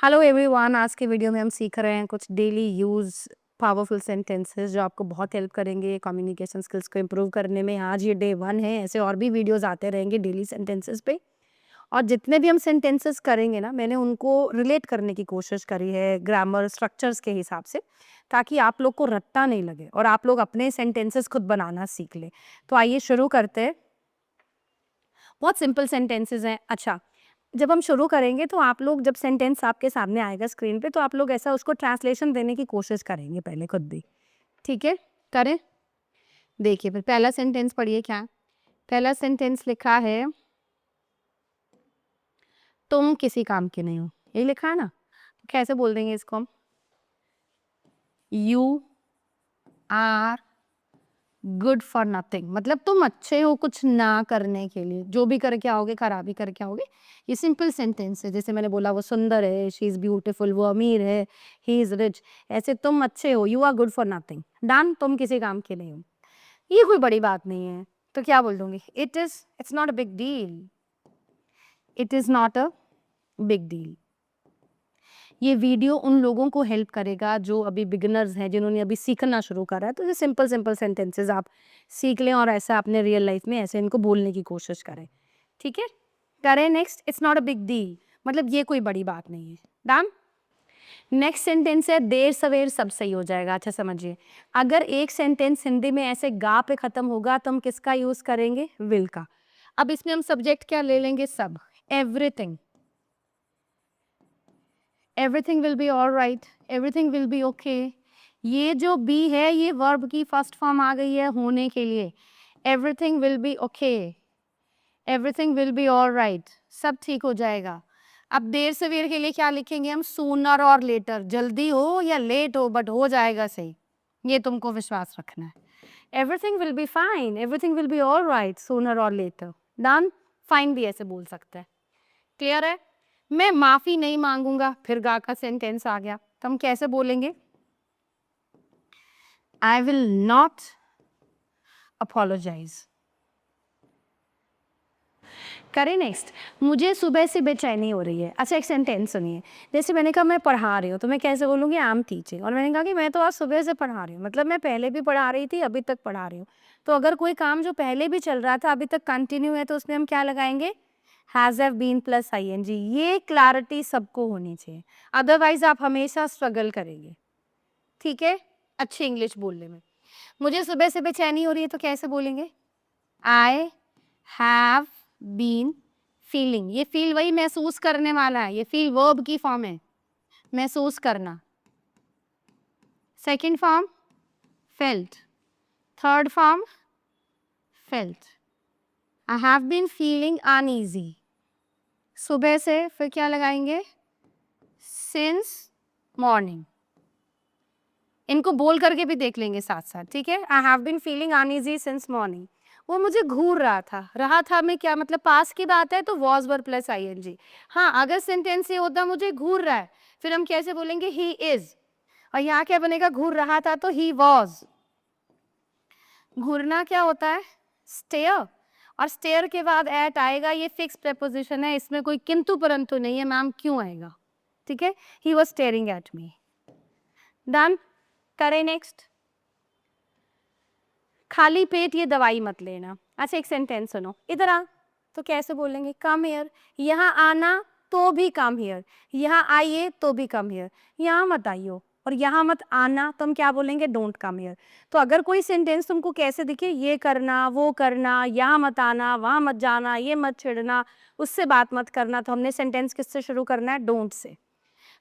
Hello everyone, आज के video में हम सीख रहे हैं कुछ डेली यूज़ पावरफुल सेंटेंसेस जो आपको बहुत हेल्प करेंगे कम्युनिकेशन स्किल्स को इम्प्रूव करने में। आज ये डे 1 है, ऐसे और भी वीडियोस आते रहेंगे डेली सेंटेंसेस पे। और जितने भी हम सेंटेंसेस करेंगे ना, मैंने उनको रिलेट करने की कोशिश करी है ग्रामर स्ट्रक्चर्स के हिसाब से, ताकि आप लोग को रट्टा नहीं लगे और आप लोग अपने सेंटेंसेस खुद बनाना सीख लें। तो आइए शुरू करते हैं। बहुत सिंपल सेंटेंसेस हैं। अच्छा, जब हम शुरू करेंगे तो आप लोग जब सेंटेंस आपके सामने आएगा स्क्रीन पे तो आप लोग ऐसा उसको ट्रांसलेशन देने की कोशिश करेंगे पहले खुद भी। ठीक है? करें? देखिए फिर पहला सेंटेंस पढ़िए क्या है? पहला सेंटेंस लिखा है, तुम किसी काम के नहीं हो। यही लिखा है ना? कैसे बोल देंगे इसको हम? You are good for nothing, मतलब तुम अच्छे हो कुछ ना करने के लिए, जो भी करके आओगे खराब ही करके आओगे। ये सिंपल सेंटेंस है। जैसे मैंने बोला वो सुंदर है, शी इज ब्यूटीफुल, वो अमीर है, ही इज रिच। ऐसे तुम अच्छे हो, you are good for nothing. Done, तुम किसी काम के नहीं हो। ये कोई बड़ी बात नहीं है, तो क्या बोल दूंगी? It's not a big deal. It is not a big deal. ये वीडियो उन लोगों को हेल्प करेगा जो अभी बिगिनर्स हैं, जिन्होंने अभी सीखना शुरू करा है। तो ये सिंपल सिंपल सेंटेंसेस आप सीख लें और ऐसा अपने रियल लाइफ में ऐसे इनको बोलने की कोशिश करें। ठीक है? करें next. It's not a big deal, मतलब ये कोई बड़ी बात नहीं है। डन। नेक्स्ट सेंटेंस है, देर सवेर सब सही हो जाएगा। अच्छा समझिए, अगर एक सेंटेंस हिंदी में ऐसे गा पे खत्म होगा तो हम किसका यूज करेंगे? विल का। अब इसमें हम सब्जेक्ट क्या ले लेंगे? सब। Everything. Everything will be all right, everything will be okay. ये जो बी है ये वर्ब की फर्स्ट फॉर्म आ गई है होने के लिए। Everything will be okay, everything will be all right, सब ठीक हो जाएगा। अब देर सवेर के लिए क्या लिखेंगे हम? सूनर और लेटर, जल्दी हो या लेट हो बट हो जाएगा सही, ये तुमको विश्वास रखना है। Everything will be fine, everything will be all right, sooner और लेटर। डन। फाइन भी ऐसे बोल सकते हैं। क्लियर है? मैं माफी नहीं मांगूंगा, फिर गा का सेंटेंस आ गया, तो हम कैसे बोलेंगे? I will not apologise. करें नेक्स्ट। मुझे सुबह से बेचैनी हो रही है। अच्छा एक सेंटेंस सुनिए। जैसे मैंने कहा मैं पढ़ा रही हूँ, तो मैं कैसे बोलूँगी? I am teaching. और मैंने कहा कि मैं तो आज सुबह से पढ़ा रही हूँ, मतलब मैं पहले भी पढ़ा रही थी, अभी तक पढ़ा रही हूँ। तो अगर कोई काम जो पहले भी चल रहा था अभी तक कंटिन्यू है तो उसमें हम क्या लगाएंगे? Has have been plus ING। ये क्लैरिटी सबको होनी चाहिए, अदरवाइज आप हमेशा स्ट्रगल करेंगे। ठीक है? अच्छी इंग्लिश बोलने में। मुझे सुबह से बेचैनी हो रही है तो कैसे बोलेंगे? I have been feeling. ये फील वही महसूस करने वाला है, ये फील वर्ब की फॉर्म है, महसूस करना। Second form felt, third form felt. I have been feeling uneasy. सुबह से फिर क्या लगाएंगे? Since morning. इनको बोल करके भी देख लेंगे साथ साथ। ठीक है? I have been feeling uneasy since morning. वो मुझे घूर रहा था में क्या मतलब? पास की बात है तो वॉज वर्ब प्लस ING। हाँ, अगर सेंटेंस ये होता मुझे घूर रहा है, फिर हम कैसे बोलेंगे? He is. और यहाँ क्या बनेगा? घूर रहा था तो ही वॉज। घूरना क्या होता है? स्टेयर। और स्टेयर के बाद एट आएगा, ये फिक्स प्रेपोजिशन है, इसमें कोई किंतु परंतु नहीं है। मैम क्यों आएगा? ठीक है? He was staring at me. Done. करें नेक्स्ट। खाली पेट ये दवाई मत लेना। अच्छा एक सेंटेंस सुनो, इधर आ। तो कैसे बोलेंगे? Come here. यहाँ आना तो भी कम हियर, यहाँ आइए तो भी कम हियर। यहाँ मत आइयो और यहाँ मत आना तो हम क्या बोलेंगे? Don't come here. तो अगर कोई सेंटेंस तुमको कैसे दिखे, ये करना, वो करना, यहाँ मत आना, वहाँ मत जाना, ये मत छिड़ना, उससे बात मत करना, तो हमने सेंटेंस किससे शुरू करना है? Don't say.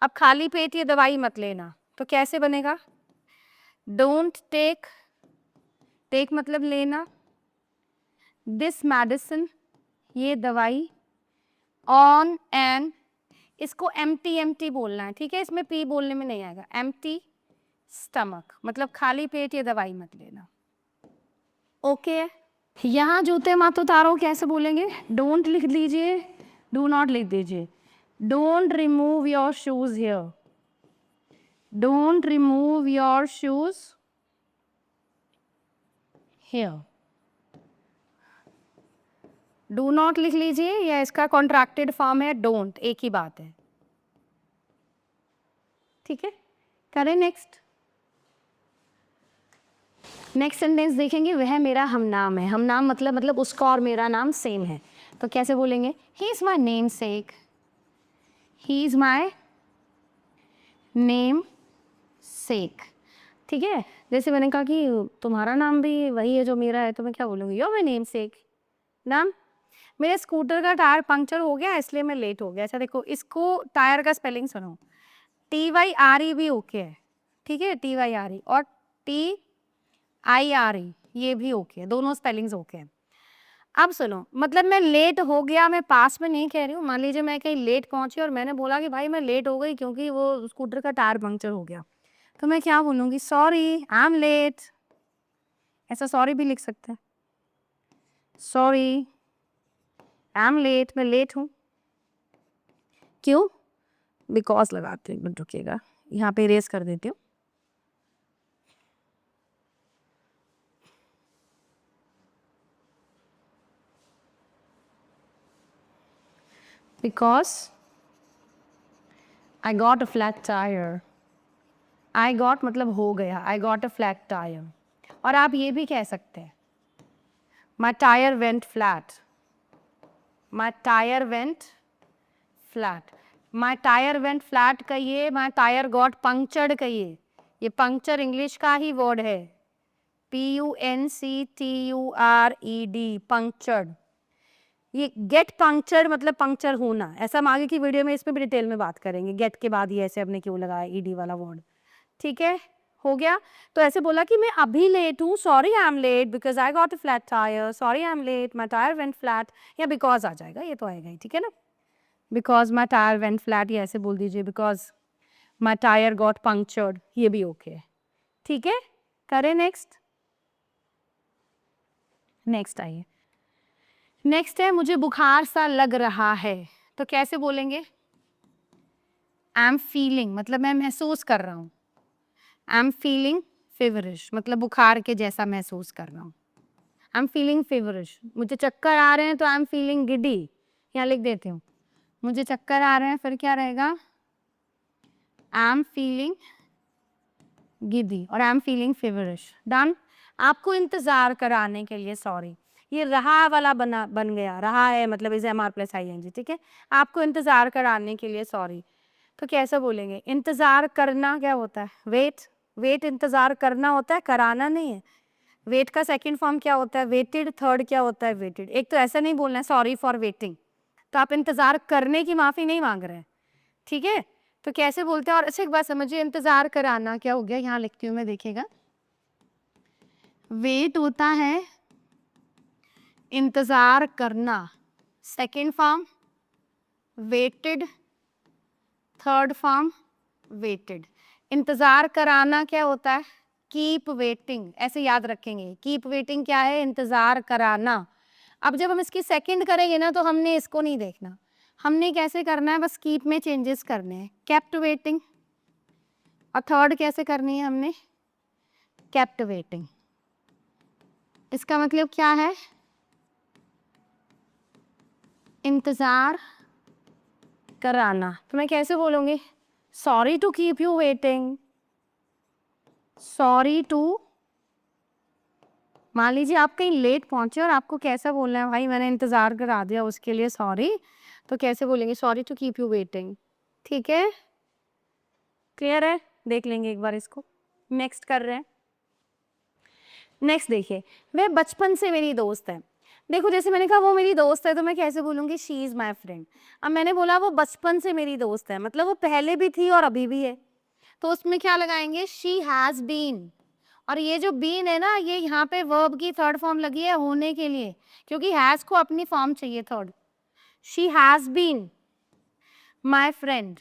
अब खाली पेट ये दवाई मत लेना, तो कैसे बनेगा? डोंट टेक, टेक मतलब लेना, दिस मेडिसिन ये दवाई, ऑन एन, इसको एम्प्टी एम्प्टी बोलना है। ठीक है? इसमें पी बोलने में नहीं आएगा। एम्प्टी स्टमक मतलब खाली पेट ये दवाई मत लेना। ओके। यहाँ जूते मत उतारो, कैसे बोलेंगे? डोंट लिख दीजिए, डू नॉट लिख दीजिए। Don't remove your shoes here, don't remove your shoes here. Do not लिख लीजिए या इसका कॉन्ट्रैक्टेड फॉर्म है डोंट, एक ही बात है। ठीक है, करें नेक्स्ट। नेक्स्ट सेंटेंस देखेंगे, वह मेरा हमनाम है। हमनाम मतलब उसका और मेरा नाम सेम है, तो कैसे बोलेंगे? He is my name sec, he is my name सेक। ठीक है, जैसे मैंने कहा कि तुम्हारा नाम भी वही है जो मेरा है, तो मैं क्या बोलूँगी? योर माई नेम सेक। नाम, मेरे स्कूटर का टायर पंक्चर हो गया इसलिए मैं लेट हो गया। अच्छा देखो, इसको टायर का स्पेलिंग सुनो, TYRE भी ओके है, ठीक है, TYRE, और TIRE ये भी ओके है, दोनों स्पेलिंग्स ओके हैं। अब सुनो, मतलब मैं लेट हो गया, मैं पास में नहीं कह रही हूँ। मान लीजिए मैं कहीं लेट पहुंची और मैंने बोला कि भाई मैं लेट हो गई क्योंकि वो स्कूटर का टायर पंक्चर हो गया, तो मैं क्या बोलूँगी? Sorry I am late. ऐसा सॉरी भी लिख सकते हैं, सॉरी आई एम लेट, मैं लेट हूँ। क्यों? बिकॉज लगाते हैं, रुकिएगा यहाँ पे इरेज कर देती हूँ। Because I got a flat tyre. I got मतलब हो गया, आई गॉट अ फ्लैट टायर। और आप ये भी कह सकते हैं, माई टायर वेंट फ्लैट, माई टायर वेंट फ्लैट। माई टायर वेंट फ्लैट कहिए, माई टायर गॉट पंक्चर्ड कहिए। ये पंक्चर इंग्लिश का ही वर्ड है, PUNCTURED, पंक्चर्ड। ये गेट पंक्चर्ड मतलब पंक्चर होना, ऐसा हम आगे की वीडियो में इसमें भी डिटेल में बात करेंगे, गेट के बाद ये ऐसे हमने क्यों लगाया ED वाला वर्ड। ठीक है, हो गया। तो ऐसे बोला कि मैं अभी लेट हूँ, sorry I am late because I got a flat tyre, sorry I am late my tyre went flat, या बिकॉज आ जाएगा, ये तो आएगा ही, ठीक है ना। Because my tyre went flat, ये ऐसे बोल दीजिए, because my tyre got punctured, ये भी ओके है। ठीक है, करें नेक्स्ट। नेक्स्ट आइए, नेक्स्ट है, मुझे बुखार सा लग रहा है, तो कैसे बोलेंगे? आई एम फीलिंग मतलब मैं महसूस कर रहा हूँ, आई एम फीलिंग फेवरिश मतलब बुखार के जैसा महसूस कर रहा हूँ। आई एम फीलिंग फेवरिश, मुझे चक्कर आ रहे हैं तो आई एम फीलिंग गिडी, यहाँ लिख देती हूँ, मुझे चक्कर आ रहे हैं, फिर क्या रहेगा? आई एम फीलिंग गिडी और आई एम फीलिंग फेवरिश। डन। आपको इंतजार कराने के लिए सॉरी, ये रहा वाला बन गया, रहा है मतलब इज MR + ING, ठीक है। आपको इंतजार कराने के लिए सॉरी, तो कैसे बोलेंगे? इंतजार करना क्या होता है? वेट। वेट इंतजार करना होता है, कराना नहीं है। वेट का सेकंड फॉर्म क्या होता है? वेटेड। थर्ड क्या होता है? वेटेड। एक तो ऐसा नहीं बोलना है सॉरी फॉर वेटिंग, तो आप इंतजार करने की माफी नहीं मांग रहे हैं, ठीक है। तो कैसे बोलते हैं? और अच्छा एक बात समझिए, इंतजार कराना क्या हो गया, यहाँ लिखती हूँ मैं, देखिएगा। वेट होता है इंतजार करना, second form waited, third form waited. इंतजार कराना क्या होता है? कीप वेटिंग, ऐसे याद रखेंगे। कीप वेटिंग क्या है? इंतजार कराना। अब जब हम इसकी सेकंड करेंगे ना, तो हमने इसको नहीं देखना, हमने कैसे करना है, बस कीप में चेंजेस करने हैं, केप्ट वेटिंग। और थर्ड कैसे करनी है हमने? Kept waiting. इसका मतलब क्या है? इंतजार कराना। तो मैं कैसे बोलूंगी? Sorry to keep you waiting, sorry to. मान लीजिए आप कहीं लेट पहुंचे और आपको कैसा बोलना है? भाई मैंने इंतजार करा दिया, उसके लिए सॉरी। तो कैसे बोलेंगे? Sorry to keep you waiting. ठीक है, क्लियर है? देख लेंगे एक बार इसको। नेक्स्ट कर रहे हैं। नेक्स्ट देखिए, वह बचपन से मेरी दोस्त है। देखो जैसे मैंने कहा वो मेरी दोस्त है, तो मैं कैसे बोलूंगी? She is my friend. अब मैंने बोला वो बचपन से मेरी दोस्त है, मतलब वो पहले भी थी और अभी भी है, तो उसमें क्या लगाएंगे? She has been. और ये जो बीन है ना, ये यहाँ पे वर्ब की थर्ड फॉर्म लगी है होने के लिए, क्योंकि हैज को अपनी फॉर्म चाहिए third. She has been my friend.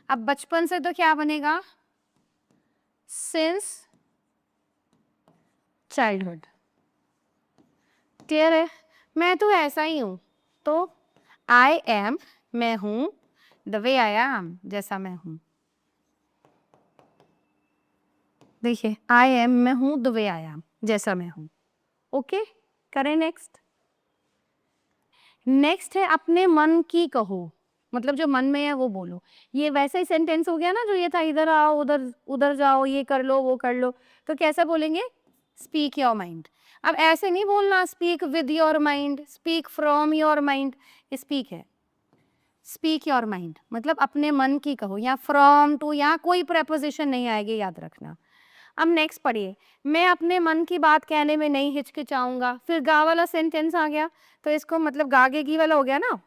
अब बचपन से तो क्या बनेगा? Since childhood. क्लियर है? मैं तो ऐसा ही हूं, तो आई एम मैं हूं, द वे आई एम जैसा मैं हूं। देखिए आई एम मैं हूं, द वे आई एम जैसा मैं हूं। ओके, करें नेक्स्ट। नेक्स्ट है अपने मन की कहो, मतलब जो मन में है वो बोलो। ये वैसा ही सेंटेंस हो गया ना जो ये था, इधर आओ उधर उधर जाओ, ये कर लो वो कर लो, तो कैसे बोलेंगे? Speak your mind. अब ऐसे नहीं बोलना speak with your mind, speak from your mind, speak है। स्पीक योर माइंड मतलब अपने मन की कहो, यहाँ फ्रॉम टू यहाँ कोई प्रेपोजिशन नहीं आएगी, याद रखना। अब नेक्स्ट पढ़िए, मैं अपने मन की बात कहने में नहीं हिचकिचाऊंगा। फिर गा वाला सेंटेंस आ गया, तो इसको मतलब गागेगी वाला हो गया ना।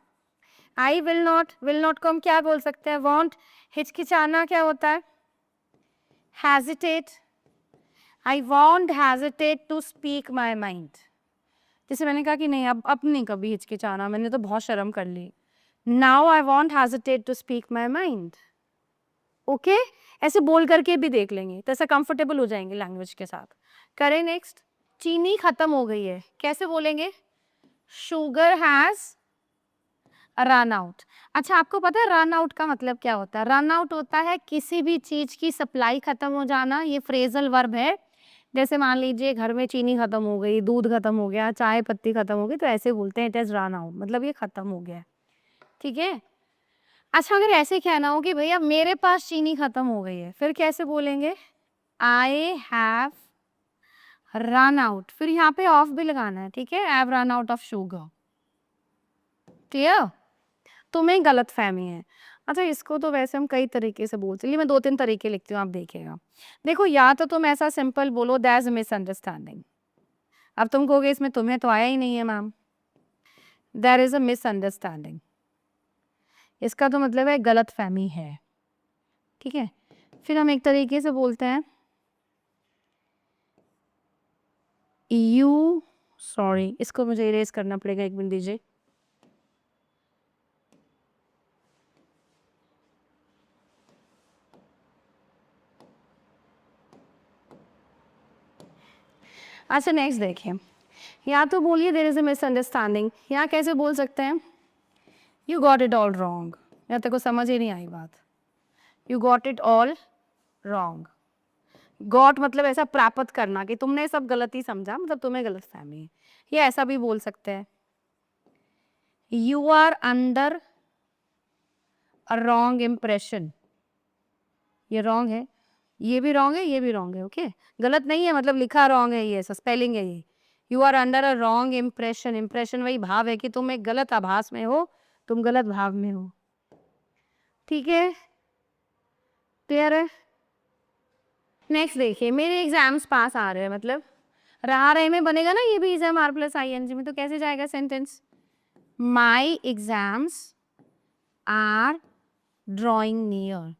आई विल नॉट को हम क्या बोल सकते हैं? वॉन्ट। हिचकिचाना क्या होता है? Hesitate. I won't hesitate to speak my mind. जैसे मैंने कहा कि नहीं अब नहीं कभी हिचकिचाना, मैंने तो बहुत शर्म कर ली। Now I won't hesitate to speak my mind. Okay, ऐसे बोल करके भी देख लेंगे तो ऐसा कंफर्टेबल हो जाएंगे लैंग्वेज के साथ। करें नेक्स्ट। चीनी खत्म हो गई है, कैसे बोलेंगे? Sugar has run out. अच्छा, आपको पता है रन आउट का मतलब क्या होता है? रन आउट होता है किसी भी चीज की सप्लाई खत्म हो जाना, ये फ्रेजल वर्ब है। जैसे मान लीजिए घर में चीनी खत्म हो गई, दूध खत्म हो गया, चाय पत्ती खत्म हो गई, तो ऐसे बोलते हैं इट इज रन आउट, मतलब ये खत्म हो गया है। ठीक है। अच्छा, अगर ऐसे कहना हो कि भैया मेरे पास चीनी खत्म हो गई है, फिर कैसे बोलेंगे? I have run out. फिर यहाँ पे ऑफ भी लगाना है, ठीक है? I have run out of sugar. Clear? तुम्हें गलत फहमी है। अच्छा, इसको तो वैसे हम कई तरीके से बोल सकते, मैं 2-3 तरीके लिखती हूँ, आप देखिएगा। देखो, या तो तुम ऐसा सिंपल बोलो दैट इज मिसअंडरस्टैंडिंग। अब तुम कहोगे इसमें तुम्हें तो आया ही नहीं है ma'am, there is a misunderstanding, इसका तो मतलब है गलत फहमी है। ठीक है। फिर हम एक तरीके से बोलते हैं यू सॉरी, इसको मुझे इरेज करना पड़ेगा, एक मिनट दीजिए। अच्छा, नेक्स्ट देखिए, या तो बोलिए देयर इज अ मिसअंडरस्टैंडिंग, या कैसे बोल सकते हैं? You got it all wrong, या तेरे को समझ ही नहीं आई बात। You got it all wrong. Got मतलब ऐसा प्राप्त करना कि तुमने सब गलती समझा, मतलब तुम्हें गलत फहमी है। या ऐसा भी बोल सकते हैं you are under a wrong impression. ये रॉन्ग है, ये भी रॉन्ग है, ये भी रॉन्ग है। ओके, गलत नहीं है, मतलब लिखा रॉन्ग है, ये स्पेलिंग है ये। You are under a wrong impression. Impression वही भाव है कि तुम एक गलत आभास में हो, तुम गलत भाव में हो। ठीक है, क्लियर है? नेक्स्ट देखिए, मेरे एग्जाम्स पास आ रहे हैं, मतलब रहा रहे में बनेगा ना, ये भी is am are plus I N G में, तो कैसे जाएगा sentence? My exams are drawing near.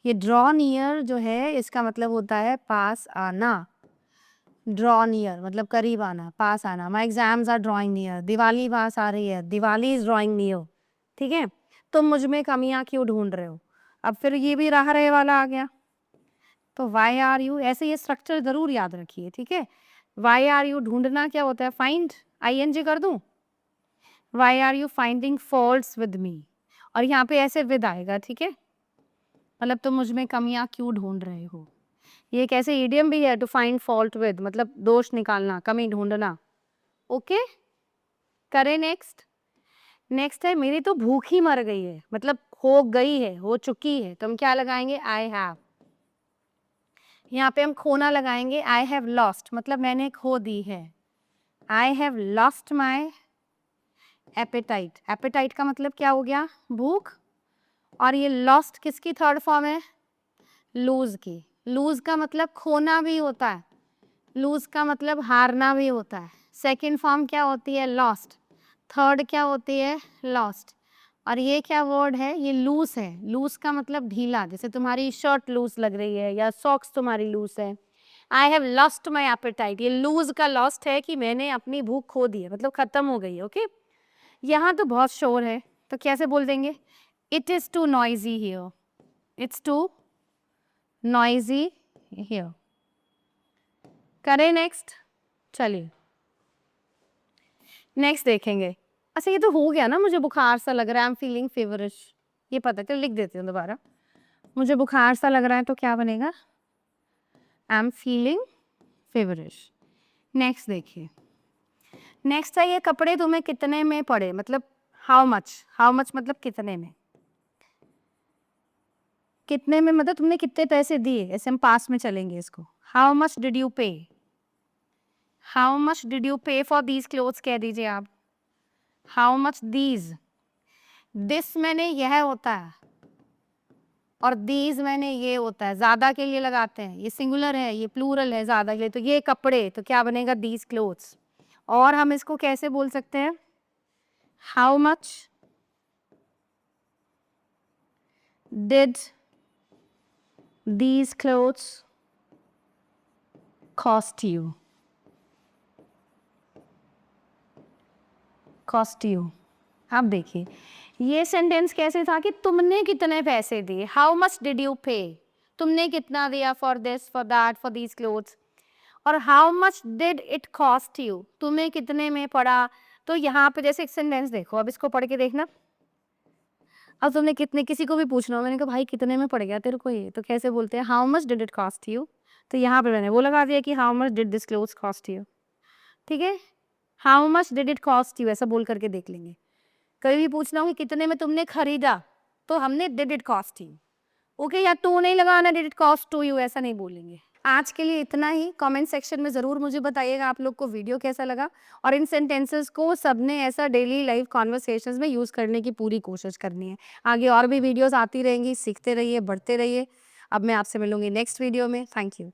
ये ड्रॉ नियर जो है इसका मतलब होता है पास आना। ड्रॉ नियर मतलब करीब आना, पास आना। My exams are drawing near, Diwali पास आ रही है, दिवाली इज ड्रॉइंग नियर। ठीक है, तुम मुझ में कमियां क्यों ढूंढ रहे हो? अब फिर ये भी रहा रहे वाला आ गया, तो वाई आर यू, ऐसे ये स्ट्रक्चर जरूर याद रखिए। ठीक है, वाई आर यू ढूंढना क्या होता है? फाइंड, आई एन जी कर दूं? Why are you finding faults with me, और यहाँ पे ऐसे विद आएगा। ठीक है, मतलब तुम मुझ में कमियां क्यों ढूंढ रहे हो। ये एक ऐसे इडियम भी है, टू फाइंड फॉल्ट विद, मतलब दोष निकालना, कमी ढूंढना। ओके, करें नेक्स्ट। नेक्स्ट है मेरी तो भूख ही मर गई है, मतलब हो गई है, हो चुकी है, तो हम क्या लगाएंगे? I have. यहाँ पे हम खोना लगाएंगे, आई हैव लॉस्ट, मतलब मैंने खो दी है। I have lost my appetite. Appetite का मतलब क्या हो गया? भूख। और ये लॉस्ट किसकी थर्ड फॉर्म है? लूज की। लूज का मतलब खोना भी होता है, लूज का मतलब हारना भी होता है। सेकंड फॉर्म क्या होती है? लॉस्ट। थर्ड क्या होती है? लॉस्ट। और ये क्या वर्ड है? ये लूज है। लूज का मतलब ढीला, जैसे तुम्हारी शर्ट लूज लग रही है या सॉक्स तुम्हारी लूज है। I have lost my appetite, ये लूज का लॉस्ट है कि मैंने अपनी भूख खो दी है, मतलब खत्म हो गई है। ओके, यहाँ तो बहुत शोर है, तो कैसे बोल देंगे? It is too noisy here, it's too noisy here. करें नेक्स्ट, चलिए नेक्स्ट देखेंगे। अच्छा, ये तो हो गया ना, मुझे बुखार सा लग रहा है, आई एम फीलिंग फेवरिश, ये पता है, तो लिख देती हूँ दोबारा। मुझे बुखार सा लग रहा है, तो क्या बनेगा? I am feeling feverish. Next देखिए, नेक्स्ट है ये कपड़े तुम्हें कितने में पड़े, मतलब हाउ मच। हाउ मच मतलब कितने में। कितने में मतलब तुमने कितने पैसे दिए, ऐसे हम पास में चलेंगे इसको। हाउ मच डिड यू पे, हाउ मच डिड यू पे फॉर दीज क्लोथ्स कह दीजिए आप। हाउ मच दीज, दिस मैंने यह होता है और दीज मैंने ये होता है, ज्यादा के लिए लगाते हैं, ये सिंगुलर है, ये प्लूरल है ज्यादा के लिए, तो ये कपड़े, तो क्या बनेगा दीज क्लोथ्स। और हम इसको कैसे बोल सकते हैं, how much did these clothes cost you, cost you। अब देखिए ये सेंटेंस कैसे था कि तुमने कितने पैसे दिए, हाउ मच डिड यू पे, तुमने कितना दिया for this for that for these clothes, और how much did it cost you, तुम्हें कितने में पड़ा। तो यहाँ पे जैसे एक सेंटेंस देखो, अब इसको पढ़ के देखना। अब तुमने कितने, किसी को भी पूछना हो, मैंने कहा भाई कितने में पड़ गया तेरे को ये, तो कैसे बोलते हैं, how much did it cost you. तो यहाँ पे मैंने वो लगा दिया कि how much did this clothes cost you, ठीक है। How much did it cost you ऐसा बोल करके देख लेंगे। कभी भी पूछना हो कि कितने में तुमने खरीदा, तो हमने did it cost you, okay, या टू नहीं लगाना, did it cost to you ऐसा नहीं बोलेंगे। आज के लिए इतना ही। कमेंट सेक्शन में ज़रूर मुझे बताइएगा आप लोग को वीडियो कैसा लगा, और इन सेंटेंसेस को सबने ऐसा डेली लाइफ कॉन्वर्सेशंस में यूज़ करने की पूरी कोशिश करनी है। आगे और भी वीडियोस आती रहेंगी, सीखते रहिए, बढ़ते रहिए। अब मैं आपसे मिलूंगी नेक्स्ट वीडियो में। Thank you.